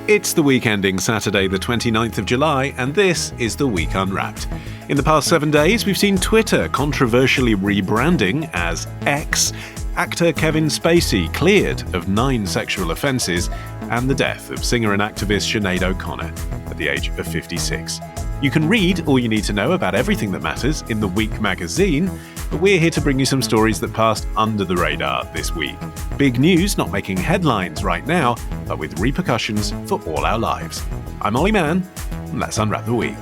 It's the week ending Saturday the 29th of July, and this is The Week Unwrapped. In the past 7 days, we've seen Twitter controversially rebranding as X, actor Kevin Spacey cleared of 9 sexual offences, and the death of singer and activist Sinead O'Connor at the age of 56. You can read all you need to know about everything that matters in The Week magazine, but we're here to bring you some stories that passed under the radar this week. Big news not making headlines right now, but with repercussions for all our lives. I'm Olly Mann, and let's unwrap the week.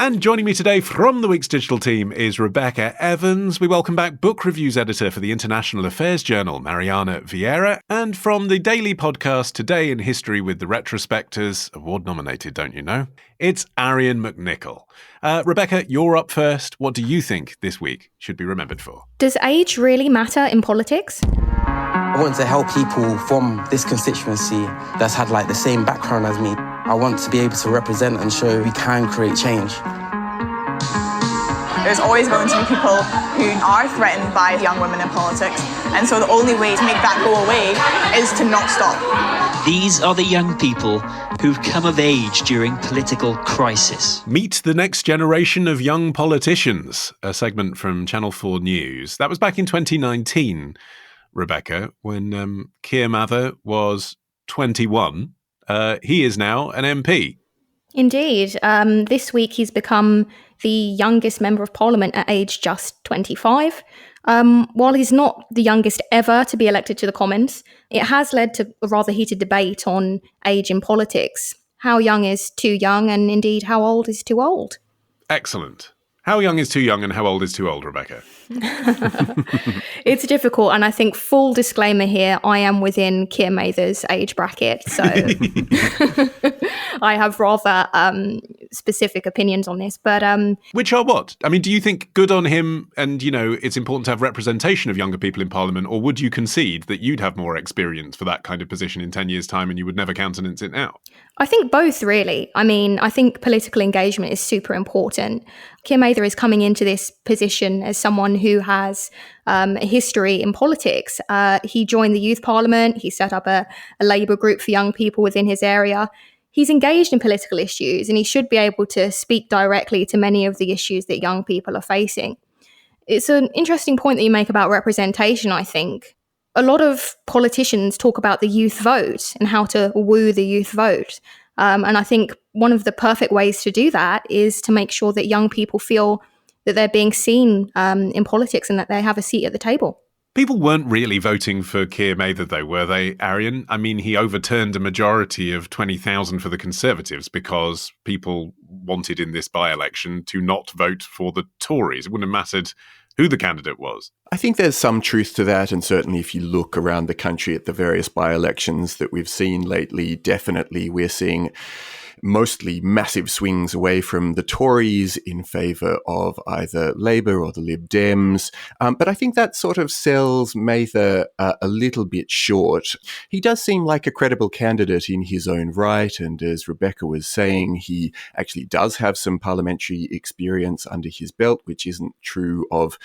And joining me today from the Week's digital team is Rebekah Evans. We welcome back book reviews editor for the International Affairs Journal, Mariana Vieira. And from the daily podcast Today in History with the Retrospectors, award-nominated, don't you know? It's Arion McNicoll. Rebekah, you're up first. What do you think this week should be remembered for? Does age really matter in politics? I want to help people from this constituency that's had the same background as me. I want to be able to represent and show we can create change. There's always going to be people who are threatened by young women in politics, and so the only way to make that go away is to not stop. These are the young people who've come of age during political crisis. Meet the next generation of young politicians, a segment from Channel 4 News. That was back in 2019, Rebekah, when Keir Mather was 21. He is now an MP. Indeed. This week he's become the youngest member of parliament at age just 25. While he's not the youngest ever to be elected to the Commons, it has led to a rather heated debate on age in politics. How young is too young, and indeed how old is too old? Excellent. How young is too young and how old is too old, Rebekah? It's difficult, and I think, full disclaimer here, I am within Keir Mather's age bracket, so I have rather specific opinions on this. But which are what? I mean, do you think good on him and, it's important to have representation of younger people in Parliament, or would you concede that you'd have more experience for that kind of position in 10 years' time and you would never countenance it now? I think both, really. I mean, I think political engagement is super important. Keir Mather is coming into this position as someone who has a history in politics. He joined the youth parliament. He set up a Labour group for young people within his area. He's engaged in political issues, and he should be able to speak directly to many of the issues that young people are facing. It's an interesting point that you make about representation, I think. A lot of politicians talk about the youth vote and how to woo the youth vote. And I think one of the perfect ways to do that is to make sure that young people feel that they're being seen in politics and that they have a seat at the table. People weren't really voting for Keir Mather, though, were they, Arion? I mean, he overturned a majority of 20,000 for the Conservatives because people wanted in this by-election to not vote for the Tories. It wouldn't have mattered who the candidate was. I think there's some truth to that, and certainly if you look around the country at the various by-elections that we've seen lately, definitely we're seeing mostly massive swings away from the Tories in favour of either Labour or the Lib Dems. But I think that sort of sells Mather a little bit short. He does seem like a credible candidate in his own right, and as Rebekah was saying, he actually does have some parliamentary experience under his belt, which isn't true of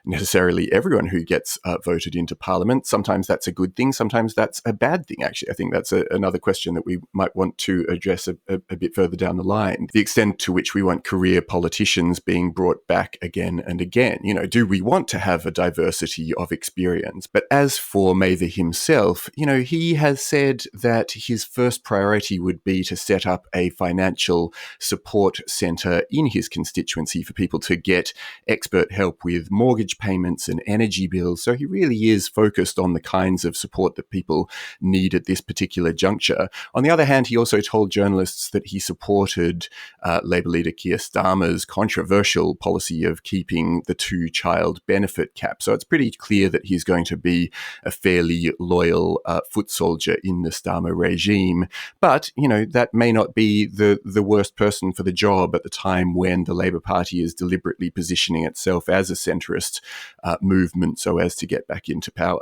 necessarily everyone who gets voted into Parliament. Sometimes that's a good thing, sometimes that's a bad thing, actually. I think that's another question that we might want to address a bit further down the line. The extent to which we want career politicians being brought back again and again. Do we want to have a diversity of experience? But as for Mather himself, he has said that his first priority would be to set up a financial support centre in his constituency for people to get expert help with mortgage payments and energy bills. So he really is focused on the kinds of support that people need at this particular juncture. On the other hand, he also told journalists that he supported Labour leader Keir Starmer's controversial policy of keeping the 2-child benefit cap. So it's pretty clear that he's going to be a fairly loyal foot soldier in the Starmer regime. But, that may not be the worst person for the job at the time when the Labour Party is deliberately positioning itself as a centrist movement so as to get back into power.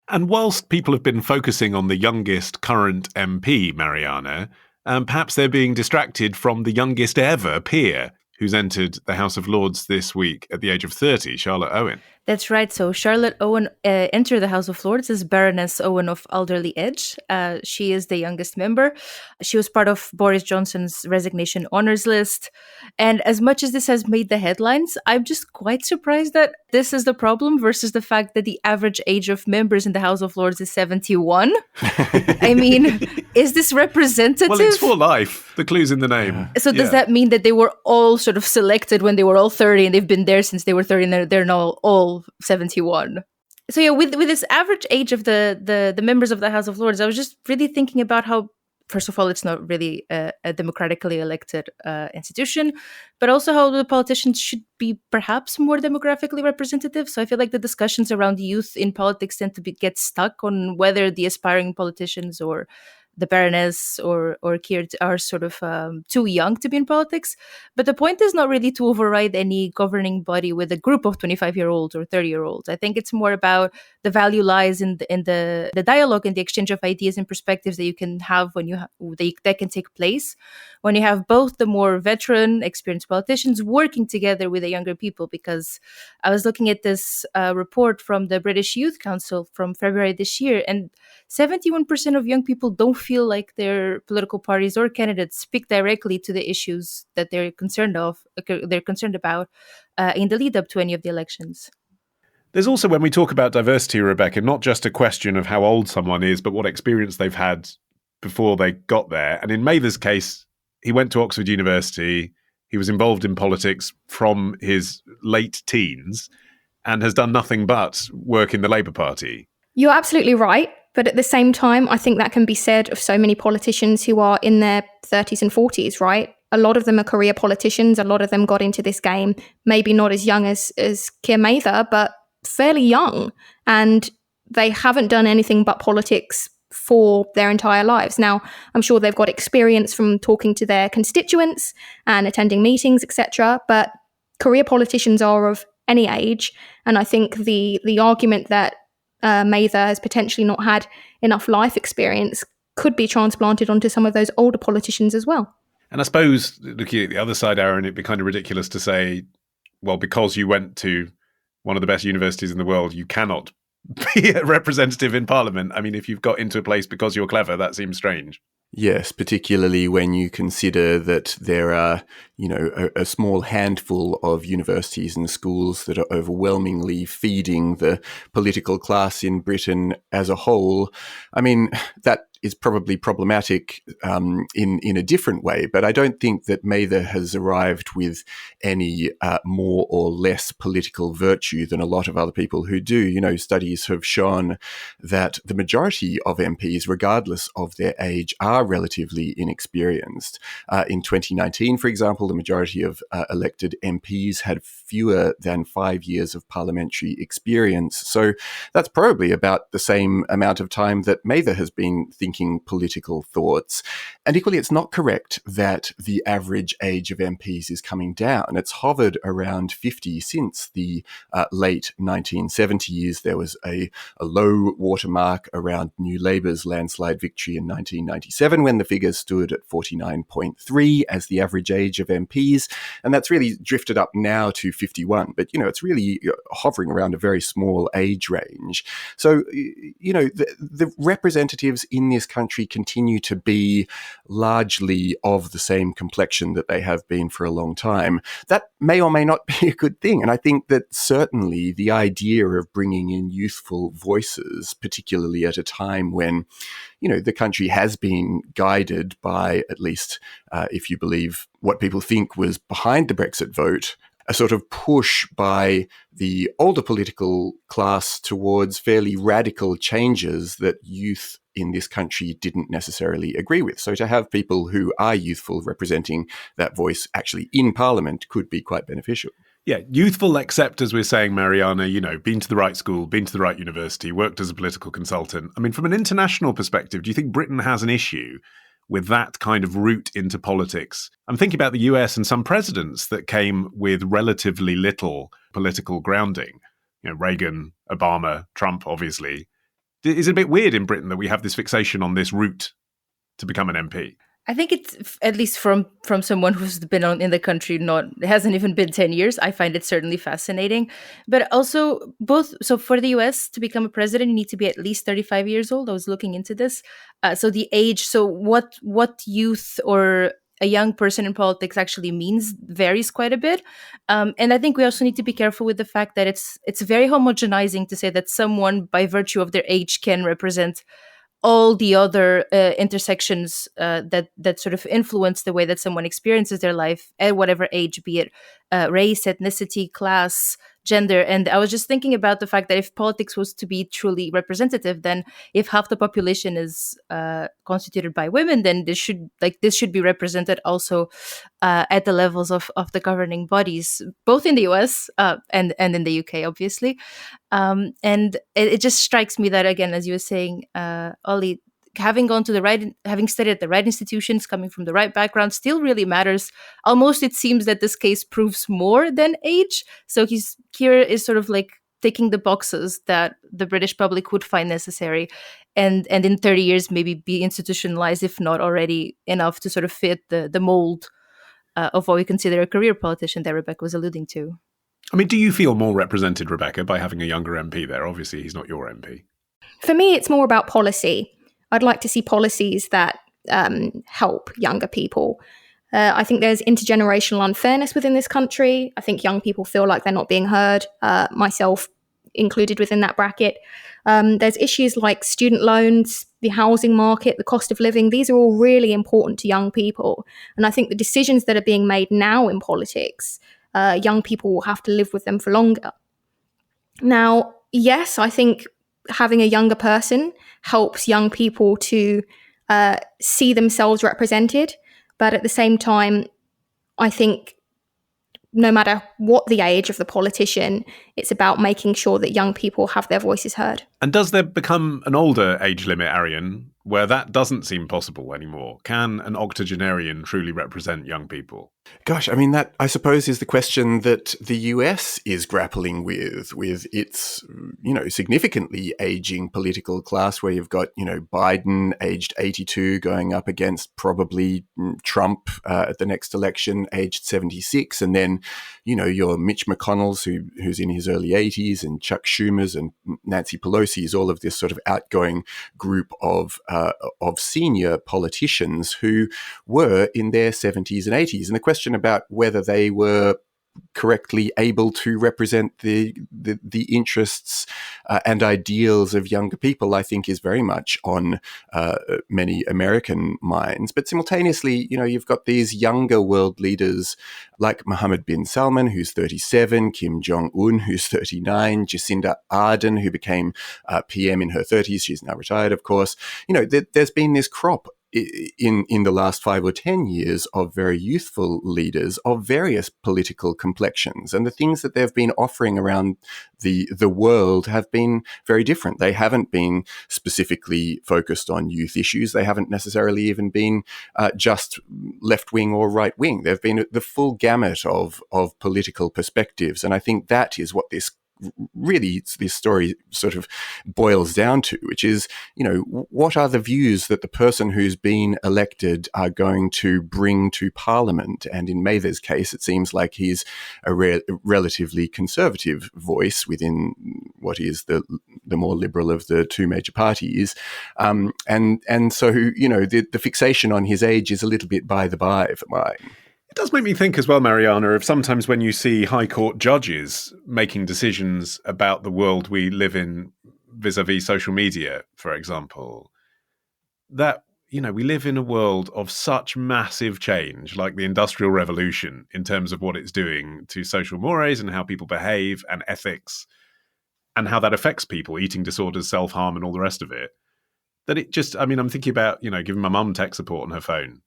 And whilst people have been focusing on the youngest current MP, Mariana, perhaps they're being distracted from the youngest ever peer. who's entered the House of Lords this week at the age of 30, Charlotte Owen. That's right. So Charlotte Owen entered the House of Lords as Baroness Owen of Alderley Edge. She is the youngest member. She was part of Boris Johnson's resignation honours list. And as much as this has made the headlines, I'm just quite surprised that this is the problem versus the fact that the average age of members in the House of Lords is 71. I mean, is this representative? Well, it's for life. The clue's in the name. So does that mean that they were all sort of selected when they were all 30 and they've been there since they were 30 and they're now all 71? So yeah, with this average age of the members of the House of Lords, I was just really thinking about how, first of all, it's not really a democratically elected institution, but also how the politicians should be perhaps more demographically representative. So I feel like the discussions around youth in politics tend to get stuck on whether the aspiring politicians or the Baroness or Keir are sort of too young to be in politics. But the point is not really to override any governing body with a group of 25-year-olds or 30-year-olds. I think it's more about the value lies in the dialogue and the exchange of ideas and perspectives that you can have when that can take place when you have both the more veteran, experienced politicians working together with the younger people. Because I was looking at this report from the British Youth Council from February this year, and 71% of young people don't feel like their political parties or candidates speak directly to the issues that they're concerned about in the lead up to any of the elections. There's also, when we talk about diversity, Rebekah, not just a question of how old someone is, but what experience they've had before they got there. And in Mather's case, he went to Oxford University. He was involved in politics from his late teens and has done nothing but work in the Labour Party. You're absolutely right. But at the same time, I think that can be said of so many politicians who are in their 30s and 40s, right? A lot of them are career politicians. A lot of them got into this game, maybe not as young as Keir Mather, but fairly young. And they haven't done anything but politics for their entire lives. Now, I'm sure they've got experience from talking to their constituents and attending meetings, etc. But career politicians are of any age. And I think the argument that Mather has potentially not had enough life experience could be transplanted onto some of those older politicians as well. And I suppose, looking at the other side, Aaron, it'd be kind of ridiculous to say, well, because you went to one of the best universities in the world, you cannot be a representative in Parliament. I mean, if you've got into a place because you're clever, that seems strange. Yes, particularly when you consider that there are, a small handful of universities and schools that are overwhelmingly feeding the political class in Britain as a whole. I mean, that is probably problematic in a different way, but I don't think that Mather has arrived with any more or less political virtue than a lot of other people who do. Studies have shown that the majority of MPs, regardless of their age, are relatively inexperienced. In 2019, for example, the majority of elected MPs had fewer than 5 years of parliamentary experience. So that's probably about the same amount of time that Mather has been thinking political thoughts. And equally, it's not correct that the average age of MPs is coming down. It's hovered around 50 since the late 1970s. There was a low watermark around New Labour's landslide victory in 1997 when the figures stood at 49.3 as the average age of MPs. And that's really drifted up now to 51. But, it's really hovering around a very small age range. So, the representatives in this country continue to be largely of the same complexion that they have been for a long time. That may or may not be a good thing. And I think that certainly the idea of bringing in youthful voices, particularly at a time when, the country has been guided by, at least if you believe what people think was behind the Brexit vote, a sort of push by the older political class towards fairly radical changes that youth in this country didn't necessarily agree with. So to have people who are youthful representing that voice actually in Parliament could be quite beneficial. Yeah, youthful, except, as we're saying, Mariana, been to the right school, been to the right university, worked as a political consultant. I mean, from an international perspective, do you think Britain has an issue with that kind of route into politics? I'm thinking about the US and some presidents that came with relatively little political grounding. Reagan, Obama, Trump, obviously. Is it a bit weird in Britain that we have this fixation on this route to become an MP? I think it's at least from someone who's been in the country, it hasn't even been 10 years. I find it certainly fascinating. But also so for the US to become a president, you need to be at least 35 years old. I was looking into this. So the age, so what youth or a young person in politics actually means varies quite a bit. And I think we also need to be careful with the fact that it's very homogenizing to say that someone by virtue of their age can represent all the other intersections that sort of influence the way that someone experiences their life at whatever age, be it race, ethnicity, class, gender. And I was just thinking about the fact that if politics was to be truly representative, then if half the population is constituted by women, then this should be represented also at the levels of the governing bodies, both in the US and in the UK, obviously. And it just strikes me that, again, as you were saying, Olly, having studied at the right institutions, coming from the right background, still really matters. Almost it seems that this case proves more than age. So Kira is sort of like ticking the boxes that the British public would find necessary, and in 30 years maybe be institutionalized, if not already enough to sort of fit the mold of what we consider a career politician that Rebekah was alluding to. I mean, do you feel more represented, Rebekah, by having a younger MP there? Obviously, he's not your MP. For me, it's more about policy. I'd like to see policies that help younger people. I think there's intergenerational unfairness within this country. I think young people feel like they're not being heard, myself included within that bracket. There's issues like student loans, the housing market, the cost of living. These are all really important to young people. And I think the decisions that are being made now in politics, young people will have to live with them for longer. Now, yes, I think having a younger person helps young people to see themselves represented. But at the same time, I think no matter what the age of the politician, it's about making sure that young people have their voices heard. And does there become an older age limit, Arion, where that doesn't seem possible anymore? Can an octogenarian truly represent young people? Gosh, I mean, that, I suppose, is the question that the US is grappling with its, significantly aging political class, where you've got, Biden aged 82 going up against probably Trump at the next election, aged 76. And then, your Mitch McConnell's who's in his early 80s, and Chuck Schumer's and Nancy Pelosi's, all of this sort of outgoing group of senior politicians who were in their 70s and 80s. And the question about whether they were correctly able to represent the interests and ideals of younger people, I think, is very much on many American minds. But simultaneously, you've got these younger world leaders like Mohammed bin Salman, who's 37, Kim Jong-un, who's 39, Jacinda Ardern, who became PM in her 30s. She's now retired, of course. There's been this crop in the last 5 or 10 years of very youthful leaders of various political complexions. And the things that they've been offering around the world have been very different. They haven't been specifically focused on youth issues. They haven't necessarily even been just left-wing or right-wing. They've been the full gamut of political perspectives. And I think that is what this story sort of boils down to, which is, what are the views that the person who's been elected are going to bring to Parliament? And in Mather's case, it seems like he's a relatively conservative voice within what is the more liberal of the two major parties. And so, the fixation on his age is a little bit by the by for mine. It does make me think as well, Mariana, of sometimes when you see High Court judges making decisions about the world we live in vis-a-vis social media, for example, that, we live in a world of such massive change, like the Industrial Revolution, in terms of what it's doing to social mores and how people behave and ethics and how that affects people, eating disorders, self-harm and all the rest of it. That it just, I'm thinking about, giving my mum tech support on her phone.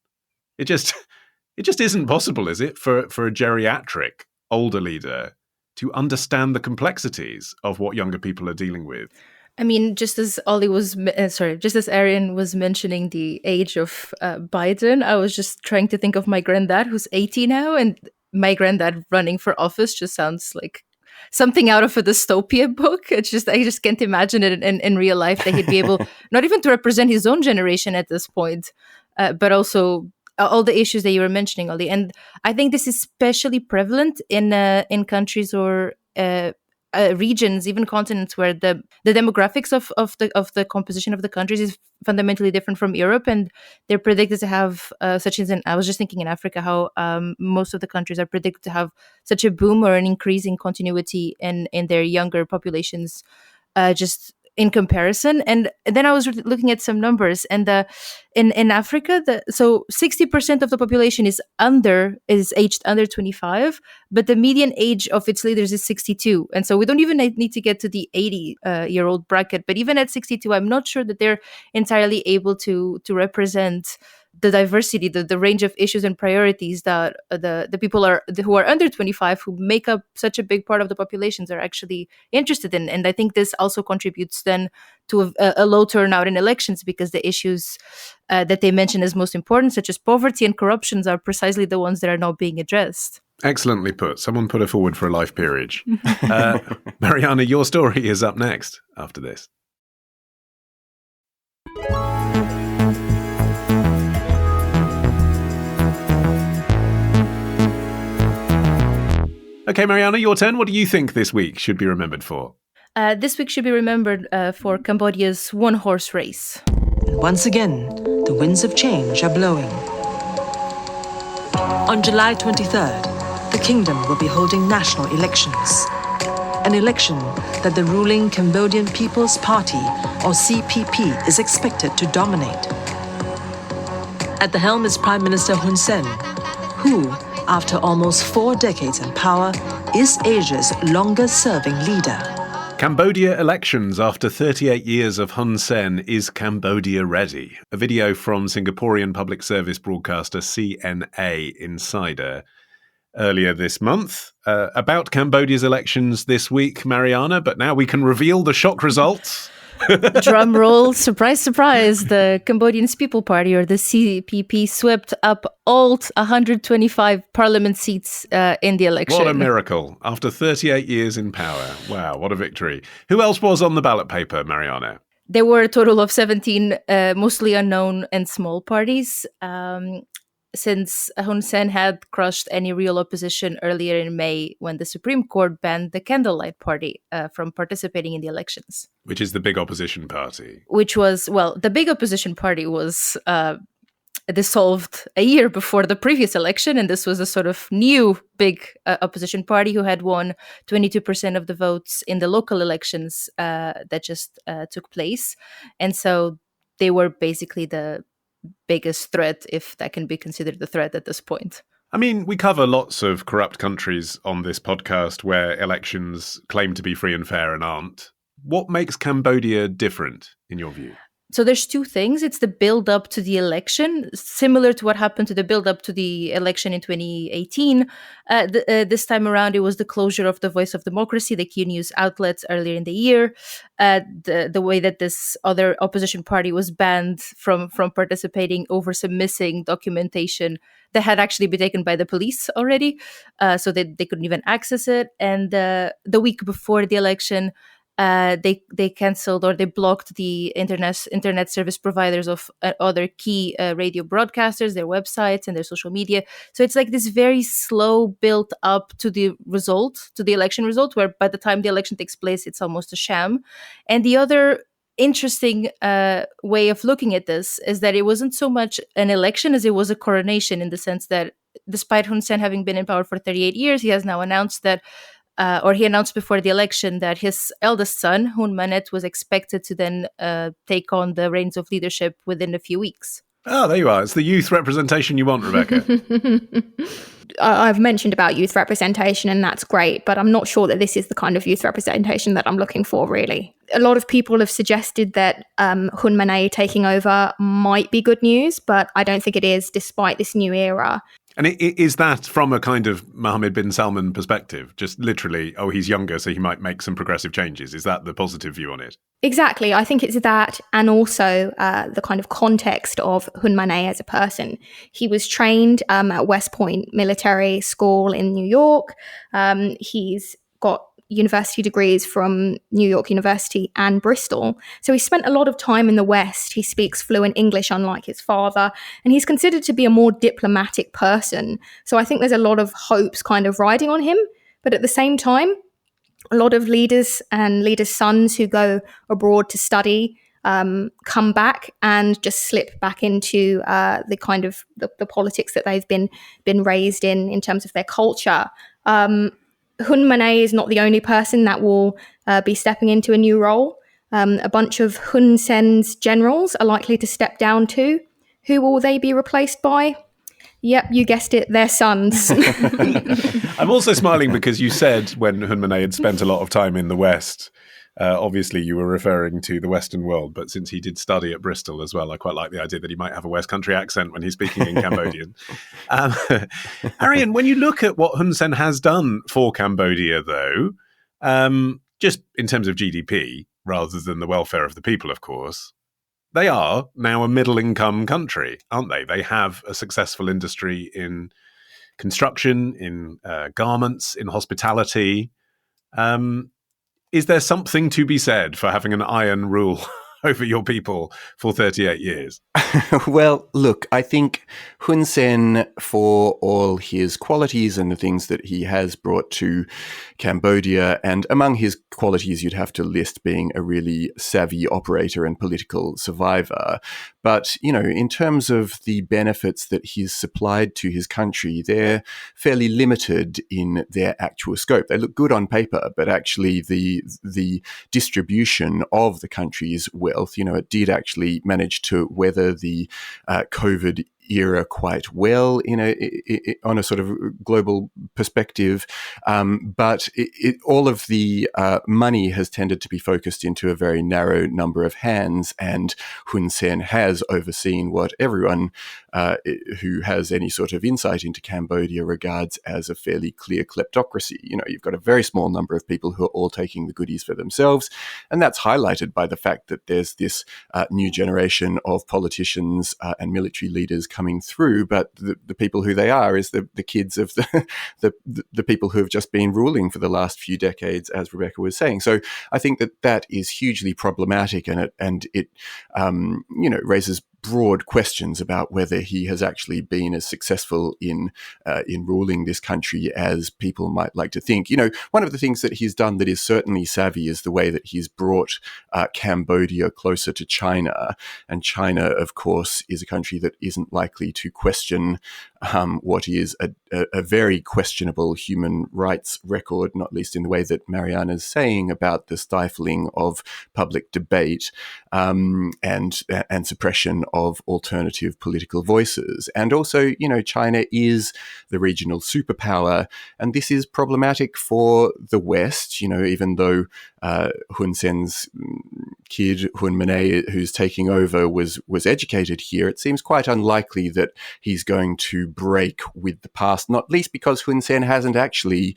It just isn't possible, is it, for a geriatric older leader to understand the complexities of what younger people are dealing with? I mean, just as Arion was mentioning the age of Biden, I was just trying to think of my granddad, who's 80 now, and my granddad running for office just sounds like something out of a dystopia book. I just can't imagine it in real life, that he'd be able not even to represent his own generation at this point. but also all the issues that you were mentioning, Olly. And I think this is especially prevalent in countries or regions, even continents, where the demographics of the composition of the countries is fundamentally different from Europe, and they're predicted to have such as I was just thinking in Africa how most of the countries are predicted to have such a boom or an increase in continuity in their younger populations, just in comparison. And then I was looking at some numbers, and in Africa, so 60% of the population is aged under 25, but the median age of its leaders is 62. And so we don't even need to get to the 80-year-old bracket, but even at 62, I'm not sure that they're entirely able to represent the diversity, the range of issues and priorities that the people who are under 25, who make up such a big part of the populations, are actually interested in. And I think this also contributes then to a low turnout in elections, because the issues that they mention as most important, such as poverty and corruptions, are precisely the ones that are not being addressed. Excellently put. Someone put her forward for a life peerage. Mariana, your story is up next after this. Okay, Mariana, your turn. What do you think this week should be remembered for? This week should be remembered for Cambodia's one-horse race. Once again, the winds of change are blowing. On July 23rd, the kingdom will be holding national elections. An election that the ruling Cambodian People's Party, or CPP, is expected to dominate. At the helm is Prime Minister Hun Sen, who, after almost 4 decades in power, is Asia's longest-serving leader. Cambodia elections after 38 years of Hun Sen. Is Cambodia ready? A video from Singaporean public service broadcaster CNA Insider earlier this month about Cambodia's elections this week, Mariana, but now we can reveal the shock results. Drum roll, surprise, surprise. The Cambodian People Party, or the CPP, swept up all 125 parliament seats in the election. What a miracle. After 38 years in power. Wow, what a victory. Who else was on the ballot paper, Mariana? There were a total of 17 mostly unknown and small parties. Since Hun Sen had crushed any real opposition earlier in May, when the Supreme Court banned the Candlelight Party from participating in the elections. Which is the big opposition party. Which was, well, the big opposition party was dissolved a year before the previous election, and this was a sort of new big opposition party who had won 22% of the votes in the local elections that just took place. And so they were basically the biggest threat, if that can be considered a threat at this point. I mean, we cover lots of corrupt countries on this podcast where elections claim to be free and fair and aren't. What makes Cambodia different, in your view? So there's two things. It's the build-up to the election, similar to what happened to the build-up to the election in 2018. This time around, it was the closure of the Voice of Democracy, the key news outlets, earlier in the year. The way that this other opposition party was banned from participating over some missing documentation that had actually been taken by the police already, so that they couldn't even access it. And the week before the election, they canceled, or they blocked the internet service providers of other key radio broadcasters, their websites and their social media. So it's like this very slow build up to the result, to the election result, where by the time the election takes place, it's almost a sham. And the other interesting way of looking at this is that it wasn't so much an election as it was a coronation, in the sense that despite Hun Sen having been in power for 38 years, he has now announced that he announced before the election that his eldest son, Hun Manet, was expected to then take on the reins of leadership within a few weeks. Oh, there you are. It's the youth representation you want, Rebekah. I've mentioned about youth representation, and that's great, but I'm not sure that this is the kind of youth representation that I'm looking for, really. A lot of people have suggested that Hun Manet taking over might be good news, but I don't think it is, despite this new era. And is that from a kind of Mohammed bin Salman perspective? Just literally, oh, he's younger, so he might make some progressive changes. Is that the positive view on it? Exactly. I think it's that, and also the kind of context of Hun Manet as a person. He was trained at West Point Military School in New York. He's got university degrees from New York University and Bristol. So he spent a lot of time in the West. He speaks fluent English, unlike his father, and he's considered to be a more diplomatic person. So I think there's a lot of hopes kind of riding on him. But at the same time, a lot of leaders and leaders' sons who go abroad to study come back and just slip back into the kind of the politics that they've been raised in terms of their culture. Hun Manet is not the only person that will be stepping into a new role. A bunch of Hun Sen's generals are likely to step down too. Who will they be replaced by? Yep, you guessed it, their sons. I'm also smiling because you said when Hun Manet had spent a lot of time in the West, obviously you were referring to the Western world, but since he did study at Bristol as well, I quite like the idea that he might have a West Country accent when he's speaking in Cambodian. Arion, when you look at what Hun Sen has done for Cambodia, though, just in terms of GDP, rather than the welfare of the people, of course, they are now a middle-income country, aren't they? They have a successful industry in construction, in garments, in hospitality. Is there something to be said for having an iron rule over your people for 38 years? Well, look, I think Hun Sen, for all his qualities and the things that he has brought to Cambodia, and among his qualities you'd have to list being a really savvy operator and political survivor. But, you know, in terms of the benefits that he's supplied to his country, they're fairly limited in their actual scope. They look good on paper, but actually the distribution of the country's wealth, you know, it did actually manage to weather the COVID era quite well on a sort of global perspective, but all of the money has tended to be focused into a very narrow number of hands, and Hun Sen has overseen what everyone who has any sort of insight into Cambodia regards as a fairly clear kleptocracy. You know, you've got a very small number of people who are all taking the goodies for themselves, and that's highlighted by the fact that there's this new generation of politicians and military leaders coming through, but the people who they are is the kids of the people who have just been ruling for the last few decades, as Rebekah was saying. So I think that is hugely problematic, and it raises broad questions about whether he has actually been as successful in ruling this country as people might like to think. You know, one of the things that he's done that is certainly savvy is the way that he's brought Cambodia closer to China. And China, of course, is a country that isn't likely to question what is a very questionable human rights record, not least in the way that Mariana is saying about the stifling of public debate and suppression of alternative political voices. And also, you know, China is the regional superpower, and this is problematic for the West, you know, even though Hun Sen's kid, Hun Manet, who's taking over, was educated here. It seems quite unlikely that he's going to break with the past, not least because Hun Sen hasn't actually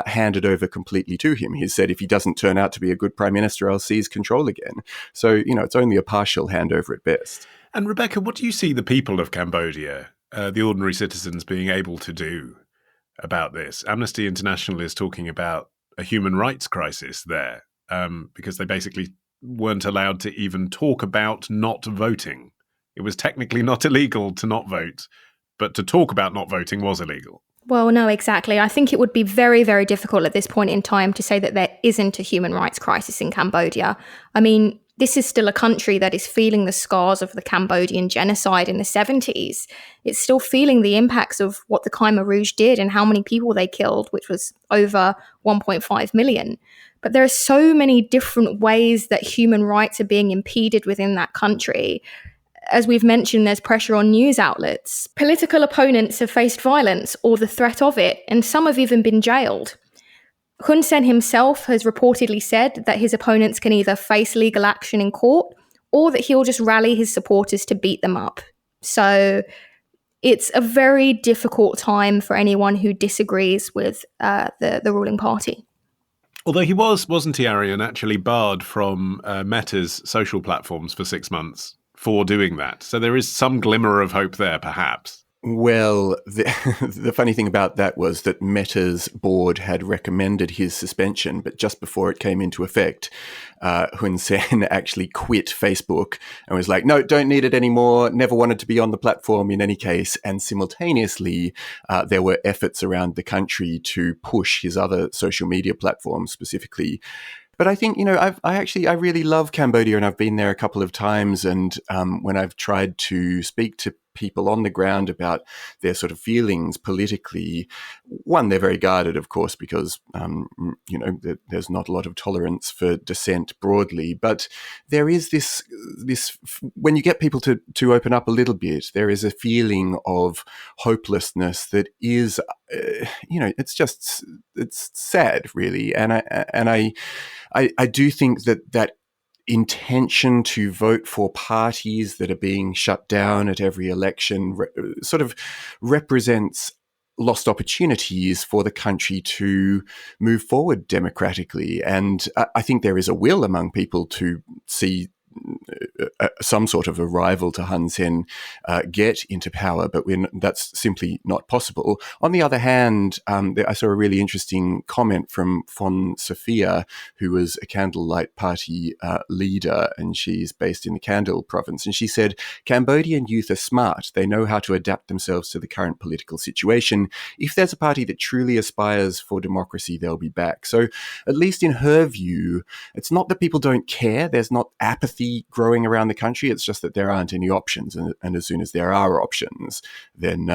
handed over completely to him. He's said, if he doesn't turn out to be a good prime minister, I'll seize control again. So, you know, it's only a partial handover at best. And Rebekah, what do you see the people of Cambodia, the ordinary citizens, being able to do about this? Amnesty International is talking about a human rights crisis there, because they basically weren't allowed to even talk about not voting. It was technically not illegal to not vote, but to talk about not voting was illegal. Well, no, exactly. I think it would be very, very difficult at this point in time to say that there isn't a human rights crisis in Cambodia. I mean, this is still a country that is feeling the scars of the Cambodian genocide in the 70s. It's still feeling the impacts of what the Khmer Rouge did and how many people they killed, which was over 1.5 million. But there are so many different ways that human rights are being impeded within that country. As we've mentioned, there's pressure on news outlets. Political opponents have faced violence or the threat of it, and some have even been jailed. Hun Sen himself has reportedly said that his opponents can either face legal action in court or that he'll just rally his supporters to beat them up. So it's a very difficult time for anyone who disagrees with the ruling party. Although he wasn't he, Arion, actually barred from Meta's social platforms for 6 months for doing that. So there is some glimmer of hope there, perhaps. Well, the funny thing about that was that Meta's board had recommended his suspension, but just before it came into effect, Hun Sen actually quit Facebook and was like, no, don't need it anymore, never wanted to be on the platform in any case. And simultaneously, there were efforts around the country to push his other social media platforms, specifically. But I think, I really love Cambodia, and I've been there a couple of times. And when I've tried to speak to people on the ground about their sort of feelings politically, one, they're very guarded, of course, because, there's not a lot of tolerance for dissent broadly. But there is this when you get people to open up a little bit, there is a feeling of hopelessness that is, it's sad, really. And I do think that intention to vote for parties that are being shut down at every election sort of represents lost opportunities for the country to move forward democratically. And I think there is a will among people to see some sort of a rival to Hun Sen get into power, but that's simply not possible. On the other hand, I saw a really interesting comment from Fon Sophia, who was a Candlelight Party leader, and she's based in the Kandil province. And she said, Cambodian youth are smart. They know how to adapt themselves to the current political situation. If there's a party that truly aspires for democracy, they'll be back. So at least in her view, it's not that people don't care. There's not apathy growing around the country. It's just that there aren't any options, and as soon as there are options, then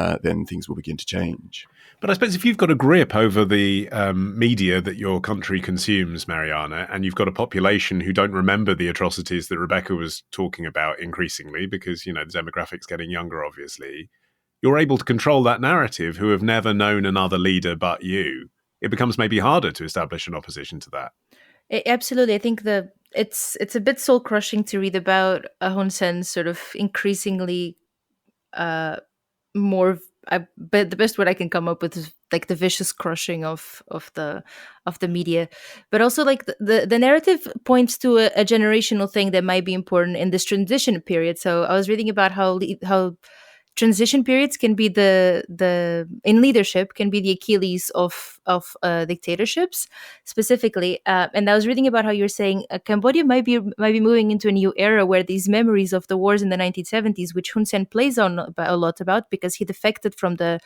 things will begin to change. But I suppose if you've got a grip over the media that your country consumes, Mariana, and you've got a population who don't remember the atrocities that Rebekah was talking about increasingly, because the demographic's getting younger, obviously, you're able to control that narrative, who have never known another leader but you. It becomes maybe harder to establish an opposition to that. Absolutely. I think it's a bit soul crushing to read about Hun Sen's sort of increasingly more. But the best word I can come up with is like the vicious crushing of the media, but also like the narrative points to a generational thing that might be important in this transition period. So I was reading about how transition periods can be the in leadership can be the Achilles of dictatorships specifically. And I was reading about how you're saying Cambodia might be moving into a new era where these memories of the wars in the 1970s, which Hun Sen plays on a lot about because he defected from the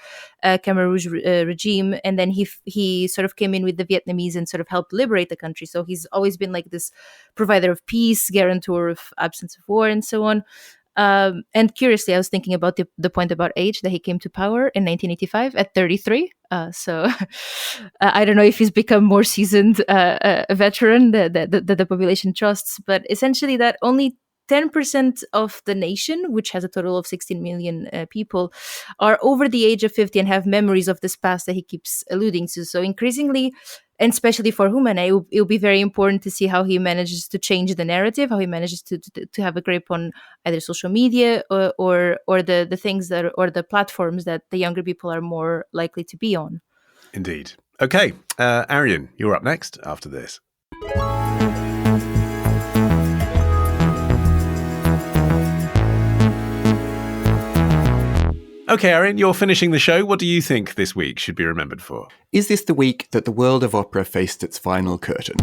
Khmer Rouge regime, and then he sort of came in with the Vietnamese and sort of helped liberate the country. So he's always been like this provider of peace, guarantor of absence of war, and so on. And curiously, I was thinking about the point about age, that he came to power in 1985 at 33. So I don't know if he's become more seasoned, a veteran that the population trusts, but essentially that only 10% of the nation, which has a total of 16 million people, are over the age of 50 and have memories of this past that he keeps alluding to. So increasingly, and especially for Humane, it'll be very important to see how he manages to change the narrative, how he manages to have a grip on either social media or the things or the platforms that the younger people are more likely to be on. Indeed. Okay, Arion, you're up next after this. Okay, Arion, you're finishing the show. What do you think this week should be remembered for? Is this the week that the world of opera faced its final curtain?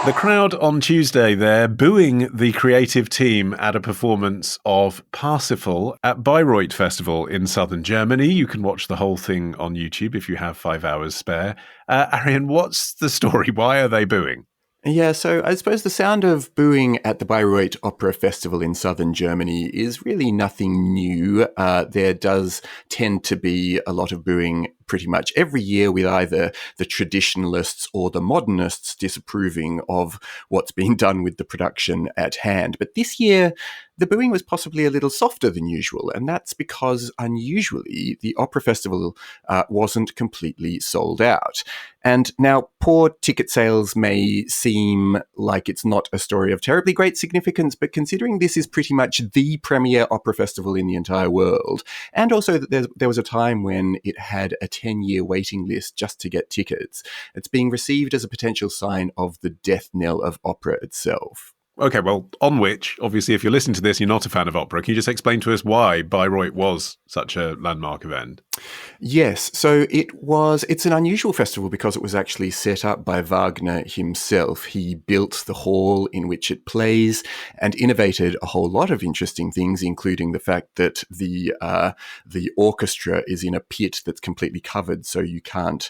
The crowd on Tuesday there booing the creative team at a performance of Parsifal at Bayreuth Festival in southern Germany. You can watch the whole thing on YouTube if you have 5 hours spare. Arion, what's the story? Why are they booing? Yeah, so I suppose the sound of booing at the Bayreuth Opera Festival in southern Germany is really nothing new. There does tend to be a lot of booing pretty much every year, with either the traditionalists or the modernists disapproving of what's being done with the production at hand. But this year, the booing was possibly a little softer than usual, and that's because, unusually, the opera festival wasn't completely sold out. And now, poor ticket sales may seem like it's not a story of terribly great significance, but considering this is pretty much the premier opera festival in the entire world, and also that there was a time when it had attended 10-year waiting list just to get tickets. It's being received as a potential sign of the death knell of opera itself. Okay, well, on which, obviously, if you're listening to this, you're not a fan of opera. Can you just explain to us why Bayreuth was such a landmark event? Yes, so it's an unusual festival because it was actually set up by Wagner himself. He built the hall in which it plays and innovated a whole lot of interesting things, including the fact that the orchestra is in a pit that's completely covered, so you can't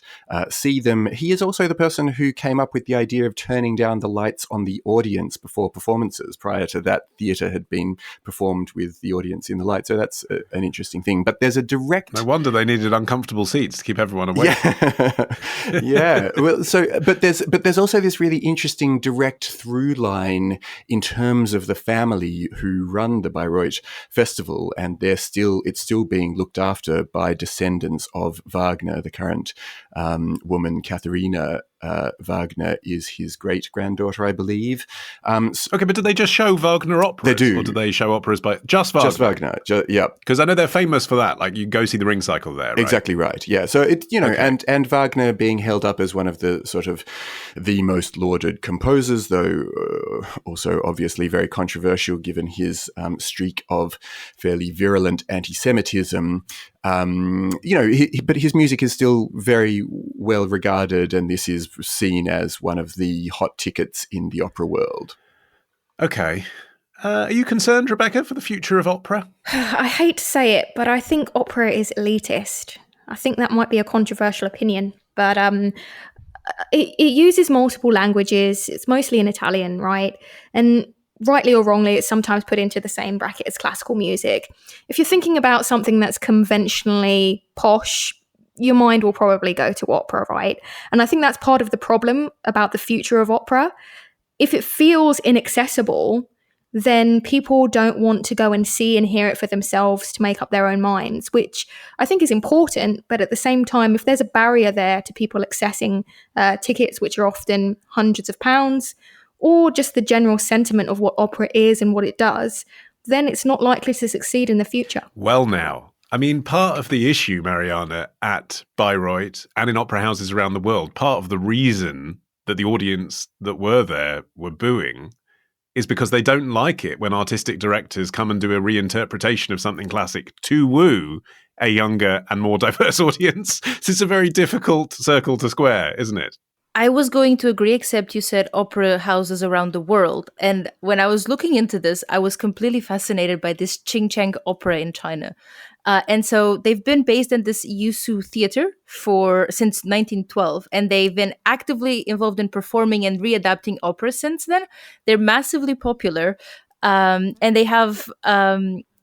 see them. He is also the person who came up with the idea of turning down the lights on the audience before performances. Prior to that, theatre had been performed with the audience in the light, so that's an interesting thing. But there's a direct... No wonder they needed uncomfortable seats to keep everyone awake. Yeah, yeah. Well, but there's also this really interesting direct through line in terms of the family who run the Bayreuth Festival, and it's still being looked after by descendants of Wagner. The current woman, Katharina Wagner, is his great-granddaughter, I believe. Okay, but do they just show Wagner operas? They do. Or do they show operas by just Wagner? Just Wagner, yeah. Because I know they're famous for that. Like, you go see the Ring Cycle there, right? Exactly right, yeah. So, and Wagner being held up as one of the sort of the most lauded composers, though also obviously very controversial given his streak of fairly virulent anti-Semitism. But his music is still very well regarded, and this is seen as one of the hot tickets in the opera world. Okay. Are you concerned, Rebekah, for the future of opera? I hate to say it, but I think opera is elitist. I think that might be a controversial opinion, but it uses multiple languages. It's mostly in Italian, right? And rightly or wrongly, it's sometimes put into the same bracket as classical music. If you're thinking about something that's conventionally posh, your mind will probably go to opera, right? And I think that's part of the problem about the future of opera. If it feels inaccessible, then people don't want to go and see and hear it for themselves to make up their own minds, which I think is important. But at the same time, if there's a barrier there to people accessing tickets, which are often hundreds of pounds, or just the general sentiment of what opera is and what it does, then it's not likely to succeed in the future. Well, now, I mean, part of the issue, Mariana, at Bayreuth and in opera houses around the world, part of the reason that the audience that were there were booing is because they don't like it when artistic directors come and do a reinterpretation of something classic to woo a younger and more diverse audience. So it's a very difficult circle to square, isn't it? I was going to agree, except you said opera houses around the world. And when I was looking into this, I was completely fascinated by this Qingcheng opera in China. And so they've been based in this Yusu theater since 1912, and they've been actively involved in performing and readapting opera since then. They're massively popular, and they have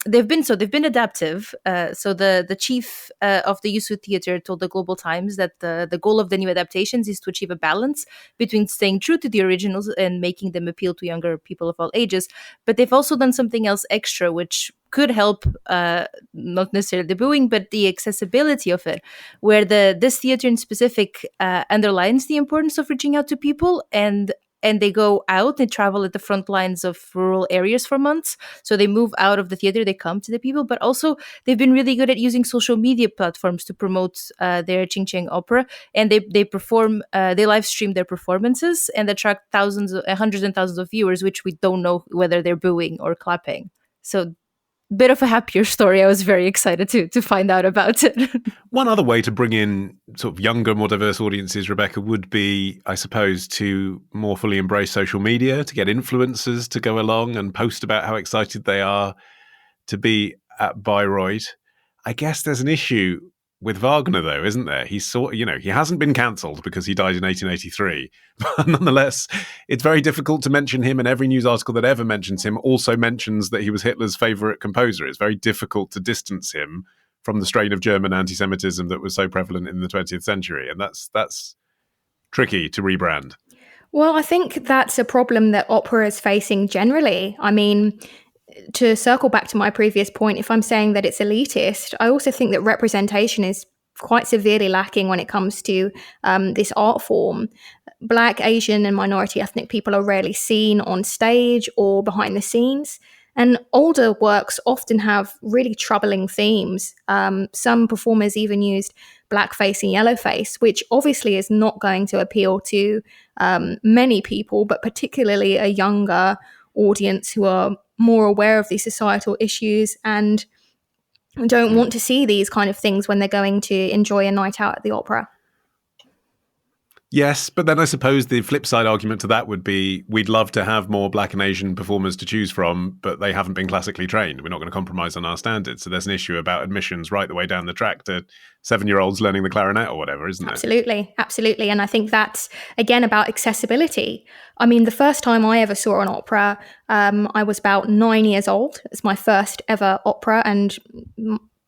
they've been adaptive. So the chief of the Yusu theater told the Global Times that the goal of the new adaptations is to achieve a balance between staying true to the originals and making them appeal to younger people of all ages. But they've also done something else extra, which could help not necessarily the booing, but the accessibility of it, where this theater in specific underlines the importance of reaching out to people, and they go out and travel at the front lines of rural areas for months. So they move out of the theater, they come to the people, but also they've been really good at using social media platforms to promote their Qingcheng opera, and they perform, they live stream their performances and attract hundreds and thousands of viewers, which we don't know whether they're booing or clapping. So bit of a happier story. I was very excited to find out about it. One other way to bring in sort of younger, more diverse audiences, Rebekah, would be, I suppose, to more fully embrace social media, to get influencers to go along and post about how excited they are to be at Bayreuth. I guess there's an issue with Wagner, though, isn't there? He hasn't been cancelled because he died in 1883. But nonetheless, it's very difficult to mention him, and every news article that ever mentions him also mentions that he was Hitler's favourite composer. It's very difficult to distance him from the strain of German anti-Semitism that was so prevalent in the 20th century. And that's tricky to rebrand. Well, I think that's a problem that opera is facing generally. I mean, to circle back to my previous point, if I'm saying that it's elitist, I also think that representation is quite severely lacking when it comes to this art form. Black, Asian, and minority ethnic people are rarely seen on stage or behind the scenes. And older works often have really troubling themes. Some performers even used blackface and yellowface, which obviously is not going to appeal to many people, but particularly a younger audience who are more aware of these societal issues and don't want to see these kind of things when they're going to enjoy a night out at the opera. Yes, but then I suppose the flip side argument to that would be we'd love to have more Black and Asian performers to choose from, but they haven't been classically trained. We're not going to compromise on our standards. So there's an issue about admissions right the way down the track to 7-year-olds learning the clarinet or whatever, isn't it? Absolutely. And I think that's, again, about accessibility. I mean, the first time I ever saw an opera, I was about 9 years old. It's my first ever opera. And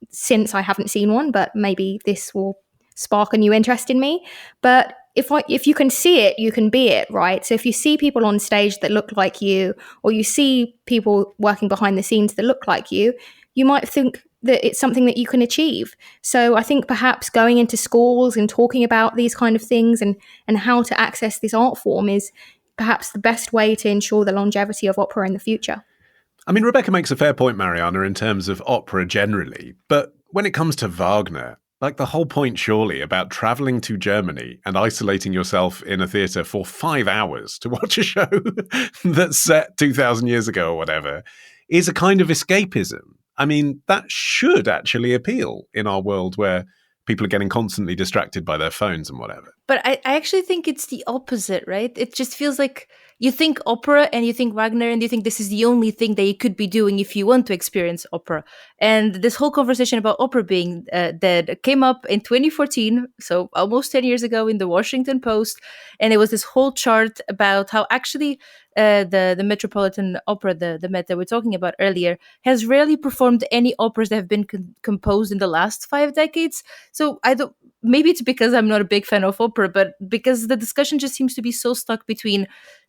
since I haven't seen one, but maybe this will spark a new interest in me. But if you can see it, you can be it, right? So if you see people on stage that look like you, or you see people working behind the scenes that look like you might think that it's something that you can achieve. So I think perhaps going into schools and talking about these kind of things and how to access this art form is perhaps the best way to ensure the longevity of opera in the future. I mean, Rebekah makes a fair point, Mariana, in terms of opera generally, but when it comes to Wagner, like the whole point surely about travelling to Germany and isolating yourself in a theatre for 5 hours to watch a show that's set 2,000 years ago or whatever is a kind of escapism. I mean, that should actually appeal in our world where people are getting constantly distracted by their phones and whatever. But I actually think it's the opposite, right? It just feels like you think opera and you think Wagner and you think this is the only thing that you could be doing if you want to experience opera. And this whole conversation about opera being dead came up in 2014, so almost 10 years ago in the Washington Post. And it was this whole chart about how actually the Metropolitan Opera, the Met that we're talking about earlier, has rarely performed any operas that have been composed in the last 5 decades. So maybe it's because I'm not a big fan of opera, but because the discussion just seems to be so stuck between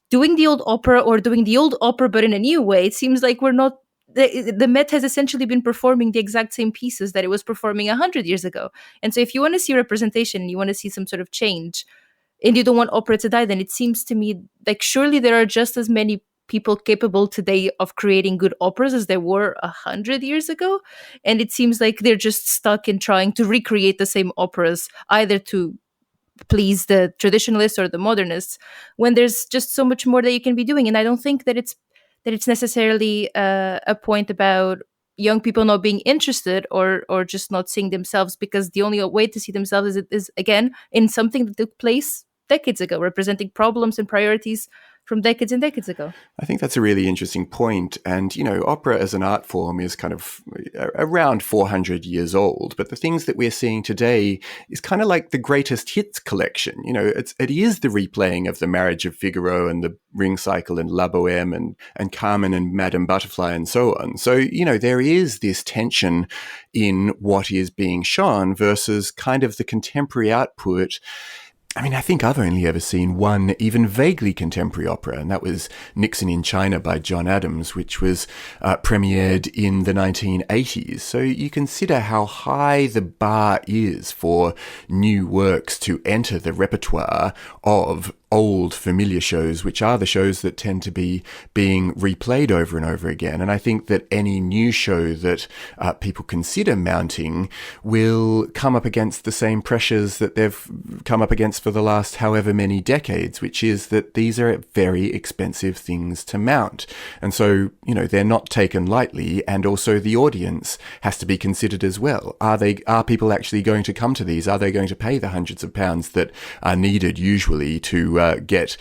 doing the old opera or doing the old opera but in a new way. It seems like we're not. The Met has essentially been performing the exact same pieces that it was performing 100 years ago. And so if you want to see representation and you want to see some sort of change, and you don't want opera to die, then it seems to me like surely there are just as many people capable today of creating good operas as there were 100 years ago. And it seems like they're just stuck in trying to recreate the same operas, either to please the traditionalists or the modernists, when there's just so much more that you can be doing. And I don't think that it's necessarily a point about young people not being interested or just not seeing themselves, because the only way to see themselves is again in something that took place decades ago, representing problems and priorities from decades and decades ago. I think that's a really interesting point. And, opera as an art form is kind of around 400 years old. But the things that we're seeing today is kind of like the greatest hits collection. It is the replaying of The Marriage of Figaro and The Ring Cycle and La Bohème and Carmen and Madame Butterfly and so on. So, there is this tension in what is being shown versus kind of the contemporary output. I mean, I think I've only ever seen one even vaguely contemporary opera, and that was Nixon in China by John Adams, which was premiered in the 1980s. So you consider how high the bar is for new works to enter the repertoire of old familiar shows, which are the shows that tend to be being replayed over and over again. And I think that any new show that people consider mounting will come up against the same pressures that they've come up against for the last however many decades, which is that these are very expensive things to mount. And so, they're not taken lightly, and also the audience has to be considered as well. Are people actually going to come to these? Are they going to pay the hundreds of pounds that are needed usually to get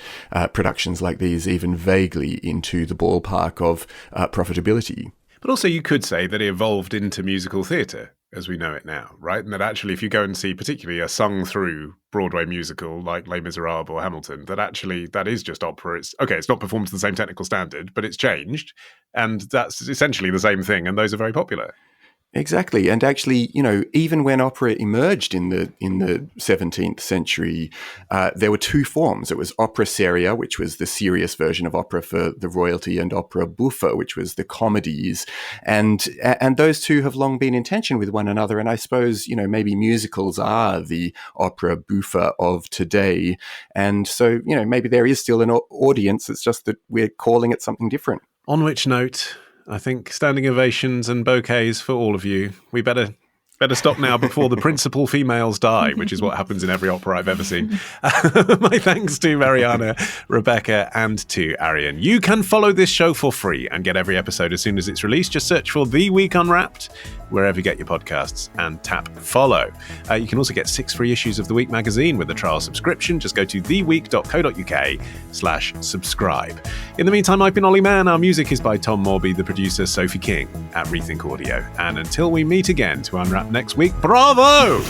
productions like these even vaguely into the ballpark of profitability? But also you could say that it evolved into musical theatre as we know it now, right? And that actually, if you go and see particularly a sung-through Broadway musical like Les Miserables or Hamilton, that actually, that is just opera. It's not performed to the same technical standard, but it's changed. And that's essentially the same thing. And those are very popular. Exactly. And actually, even when opera emerged in the 17th century, there were two forms. It was opera seria, which was the serious version of opera for the royalty, and opera buffa, which was the comedies. And those two have long been in tension with one another. And I suppose, maybe musicals are the opera buffa of today. And so, maybe there is still an audience. It's just that we're calling it something different. On which note, I think standing ovations and bouquets for all of you. We better Better stop now before the principal females die, which is what happens in every opera I've ever seen. My thanks to Mariana, Rebekah, and to Arion. You can follow this show for free and get every episode as soon as it's released. Just search for The Week Unwrapped wherever you get your podcasts and tap follow. You can also get 6 free issues of The Week magazine with a trial subscription. Just go to theweek.co.uk/subscribe. In the meantime, I've been Olly Mann. Our music is by Tom Morby, the producer Sophie King at Rethink Audio. And until we meet again to unwrap next week, bravo!